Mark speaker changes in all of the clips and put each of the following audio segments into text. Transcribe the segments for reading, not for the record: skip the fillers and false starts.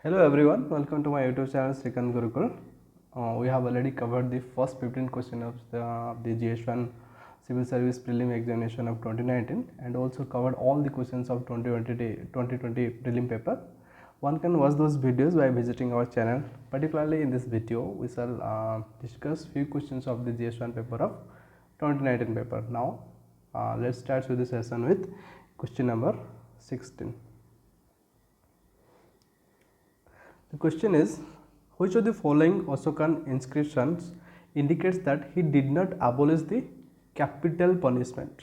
Speaker 1: Hello everyone, welcome to my YouTube channel Srikanth Gurukul. We have already covered the first 15 questions of the GS1 Civil Service Prelim examination of 2019 and also covered all the questions of 2020 prelim paper. One can watch those videos by visiting our channel. Particularly in this video, we shall discuss few questions of the GS1 paper of 2019 paper. Now, let's start with the session with question number 16. The question is, which of the following Ashokan inscriptions indicates that he did not abolish the capital punishment?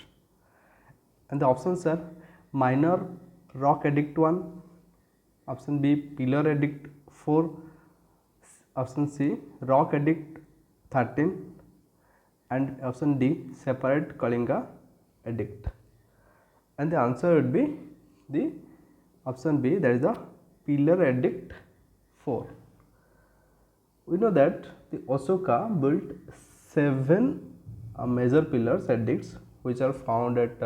Speaker 1: And the options are minor rock edict 1, option B pillar edict 4, option C rock edict 13, and option D separate Kalinga edict. And the answer would be the option B, that is the pillar edict 4. We know that the Ashoka built 7 major pillars edicts which are found at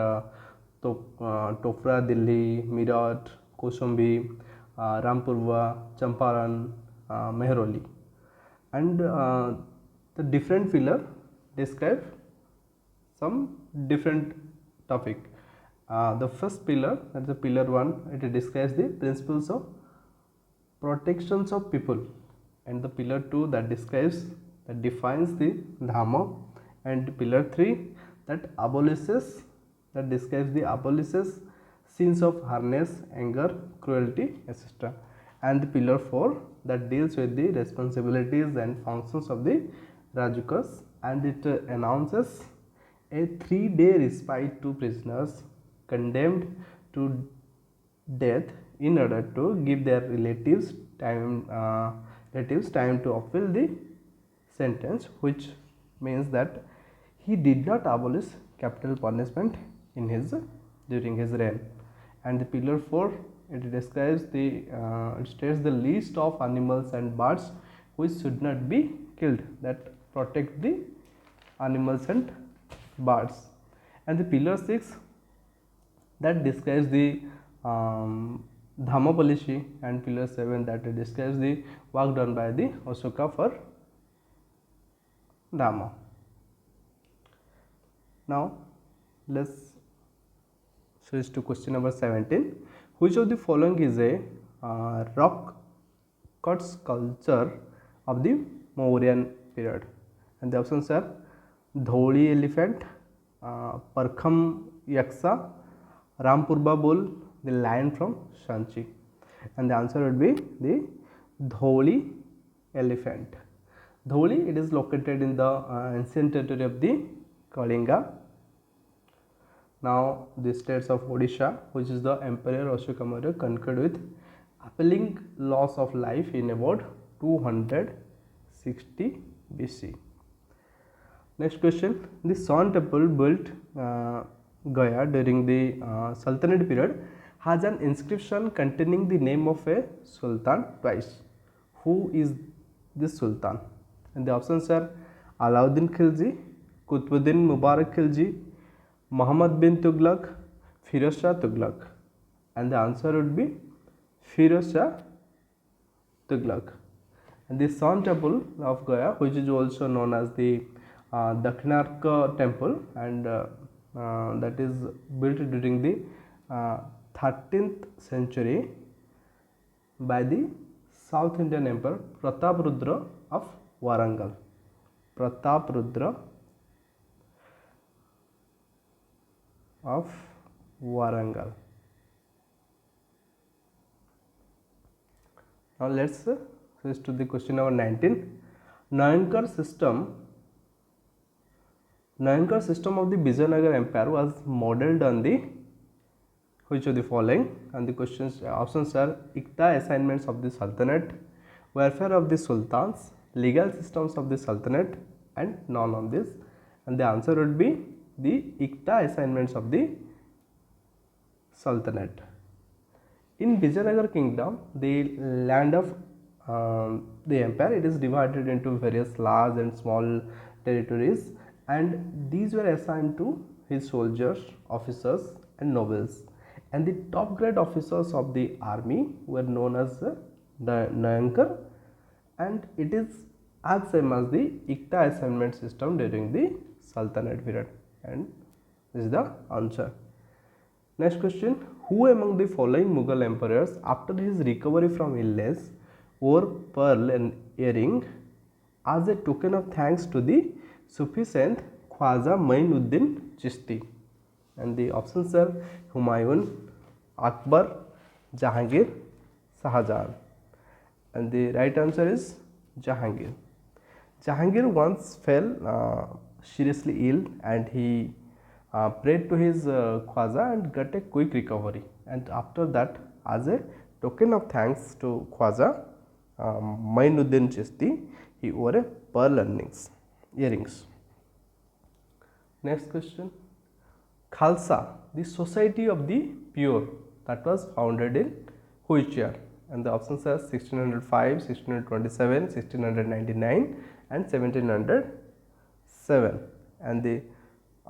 Speaker 1: Topra, Delhi, Meerut, Kaushambi, Rampurva, Champaran, Mehroli, and the different pillar describe some different topic. The first pillar, that is the pillar 1, it describes the principles of protections of people, and the pillar 2 that defines the dhamma, and pillar 3 that describes the abolishes sins of harness, anger, cruelty, etc., and the pillar 4 that deals with the responsibilities and functions of the rajukas, and it announces a 3-day respite to prisoners condemned to death in order to give their relatives time to appeal the sentence, which means that he did not abolish capital punishment during his reign. And the pillar 4, it describes it states the list of animals and birds which should not be killed, that protect the animals and birds. And the pillar 6 that describes the Dhamma policy, and pillar 7 that describes the work done by the Ashoka for Dhamma. Now, let's switch to question number 17. Which of the following is a rock cut sculpture of the Mauryan period? And the options are Dholi elephant, Parkham Yaksa, Rampurba bull, the lion from Sanchi, and the answer would be the Dholi elephant. Dholi, it is located in the ancient territory of the Kalinga. Now, the states of Odisha, which is the Emperor Ashoka Maurya conquered with appalling loss of life in about 260 BC. Next question, the Sun temple built Gaya during the Sultanate period has an inscription containing the name of a sultan twice. Who is this sultan? And the options are Alauddin Khilji, Qutbuddin Mubarak Khilji, Muhammad bin Tughlaq, Firoz Shah Tughlaq, and the answer would be Firoz Shah Tughlaq. And the Sun temple of Gaya, which is also known as the Dakshinarka temple, and that is built during the 13th century by the South Indian Emperor Prataprudra of Warangal. Prataprudra of Warangal. Now let's switch to the question number 19. Nayankar system of the Vijayanagar Empire was modelled on the which of the following? And the options are Ikta assignments of the Sultanate, welfare of the Sultans, legal systems of the Sultanate, and none of this. And the answer would be the Ikta assignments of the Sultanate. In Vijayanagar kingdom, the land of the empire, it is divided into various large and small territories, and these were assigned to his soldiers, officers, and nobles. And the top grade officers of the army were known as Nayankar, and it is as same as the ICTA assignment system during the Sultanate period, and this is the answer. Next question, who among the following Mughal emperors after his recovery from illness wore pearl and earring as a token of thanks to the Sufi saint Khwaja Mainuddin Chishti? And the options are Humayun, Akbar, Jahangir, Shahjahan. And the right answer is Jahangir. Jahangir once fell seriously ill, and he prayed to his Khwaja and got a quick recovery. And after that, as a token of thanks to Khwaja Mainuddin Chishti, he wore a pearl earrings. Next question, Khalsa, the Society of the Pure, that was founded in which year? And the options are 1605, 1627, 1699 and 1707. And the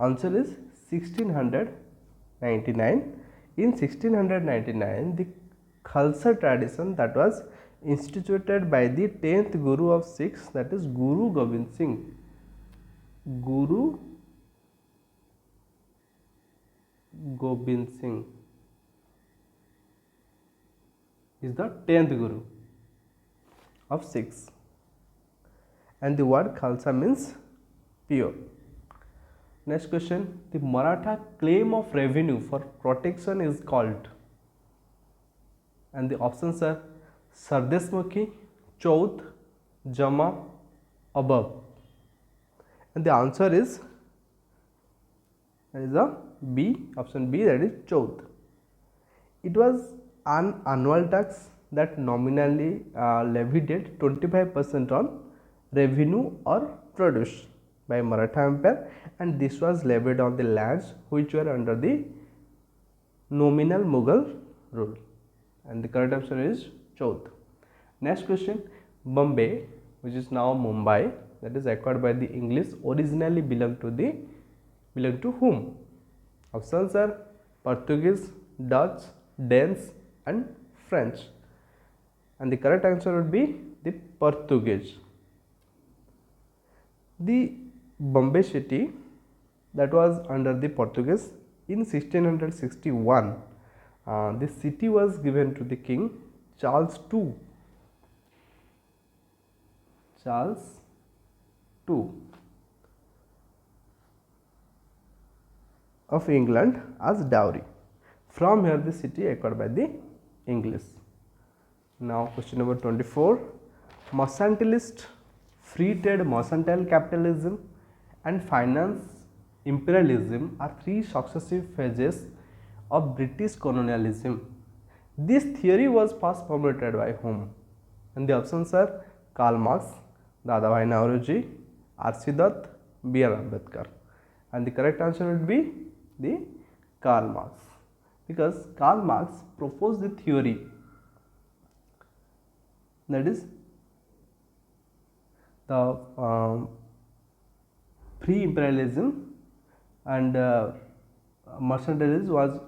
Speaker 1: answer is 1699. In 1699, the Khalsa tradition that was instituted by the 10th Guru of Sikhs, that is Guru Gobind Singh. Guru Gobind Singh is the 10th Guru of Sikhs, and the word Khalsa means pure. Next question, the Maratha claim of revenue for protection is called, and the options are Sardeshmukhi, Chauth, Jama, above, and the answer is a B, option B, that is Chauth. It was an annual tax that nominally levied 25% on revenue or produce by Maratha Empire, and this was levied on the lands which were under the nominal Mughal rule, and the correct answer is Chauth. Next question, Bombay, which is now Mumbai, that is acquired by the English, originally belonged to whom? Options are Portuguese, Dutch, Danes and French, and the correct answer would be the Portuguese. The Bombay city that was under the Portuguese in 1661, the city was given to the King Charles II. Of England as dowry. From here the city acquired by the English. Now question number 24, mercantilist, free trade, mercantile capitalism and finance imperialism are three successive phases of British colonialism. This theory was first formulated by whom? And the options are Karl Marx, Dadabhai Naoroji, R.C. Dutt, B.R. Ambedkar, and the correct answer would be the Karl Marx, because Karl Marx proposed the theory, that is the pre-imperialism and mercantilism was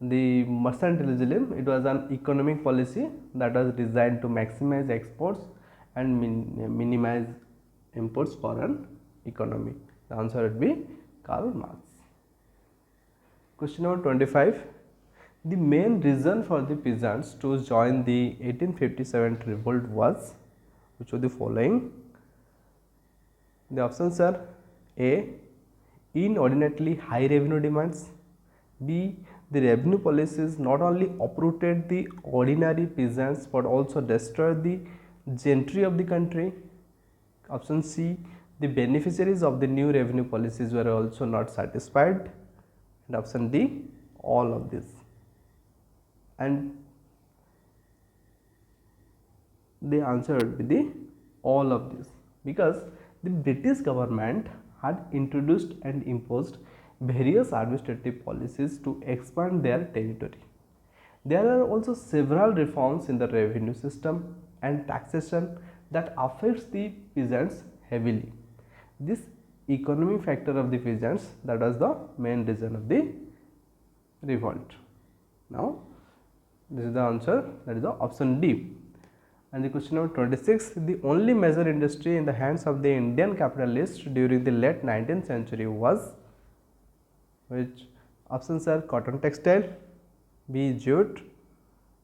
Speaker 1: the mercantilism. It was an economic policy that was designed to maximize exports and minimize imports for an economy. The answer would be Karl Marx. Question number 25. The main reason for the peasants to join the 1857 revolt was, which of the following? The options are A, inordinately high revenue demands, B, the revenue policies not only uprooted the ordinary peasants but also destroyed the gentry of the country, option C, the beneficiaries of the new revenue policies were also not satisfied, and option D, all of this. And the answer would be the all of this, because the British government had introduced and imposed various administrative policies to expand their territory. There are also several reforms in the revenue system and taxation that affects the peasants heavily. This economic factor of the peasants, that was the main reason of the revolt. Now This is the answer, that is the option D. And the question number 26, the only major industry in the hands of the Indian capitalists during the late 19th century was, which options are cotton textile, B jute,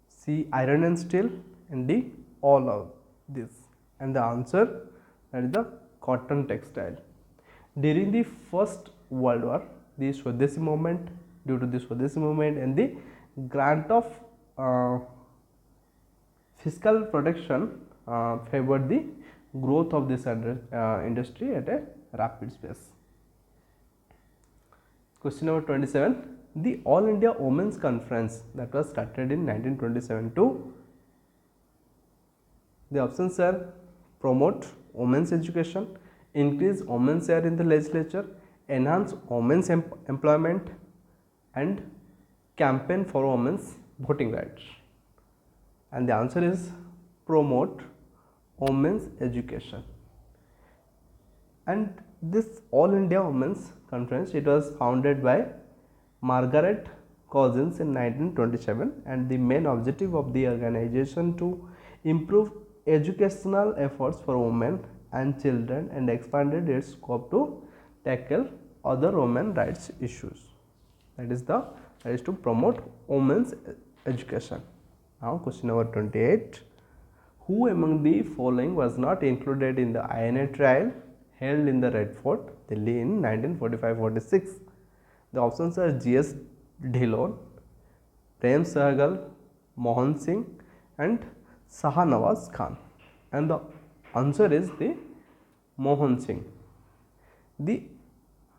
Speaker 1: C iron and steel, and D all of this. And the answer, that is the cotton textile. During the First World War, the Swadeshi movement, due to the Swadeshi movement and the grant of fiscal protection favored the growth of this industry at a rapid pace. Question number 27, the All India Women's Conference that was started in 1927 to, the options are promote women's education, increase women's share in the legislature, enhance women's employment, and campaign for women's voting rights. And the answer is promote women's education. And this All India Women's Conference, it was founded by Margaret Cousins in 1927, and the main objective of the organization to improve educational efforts for women and children and expanded its scope to tackle other women rights issues. That is to promote women's education. Now question number 28, who among the following was not included in the INA trial held in the Red Fort, Delhi in 1945-46? The options are G.S. Dhillon, Prem Sehgal, Mohan Singh, and Shahnawaz Khan. And the answer is the Mohan Singh. The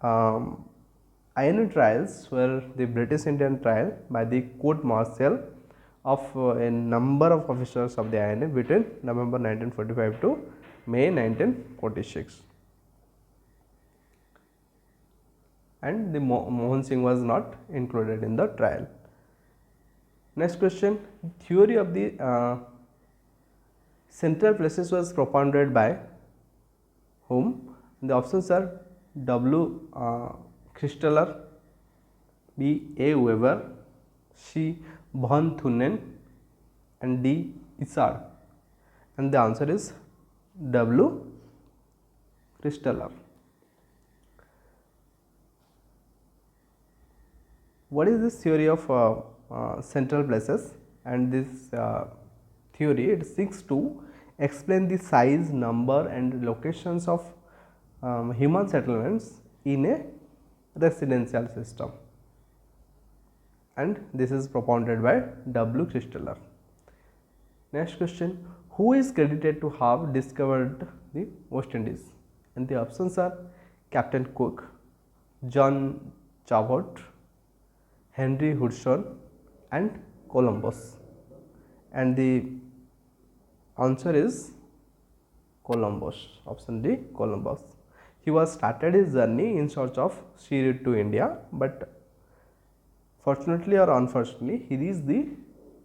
Speaker 1: INA trials were the British Indian trial by the court martial of a number of officers of the INA between November 1945 to May 1946. And the Mohan Singh was not included in the trial. Next question, theory of the central places was propounded by whom? The options are W. Christaller, B. A. Weber, C. Van Thunen, and D. Isard. And the answer is W. Christaller. What is this theory of central places? And this theory, it seeks to explain the size, number, and locations of human settlements in a residential system, and this is propounded by W. Christaller. Next question, who is credited to have discovered the West Indies? And the options are Captain Cook, John Chabot, Henry Hudson, and Columbus. And the answer is Columbus, option D, Columbus. He was started his journey in search of sea route to India, but fortunately or unfortunately, he reached the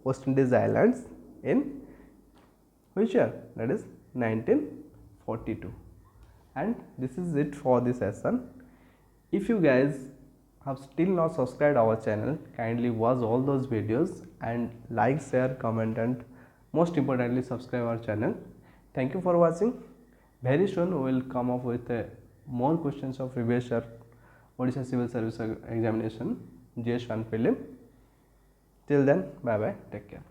Speaker 1: West Indies Islands in which year? That is 1942. And this is it for this session. If you guys have still not subscribed our channel, kindly watch all those videos and like, share, comment, and most importantly subscribe our channel. Thank you for watching. Very soon we will come up with more questions of previous year Odisha Civil Service Examination GS1 prelim. Till then, bye bye, take care.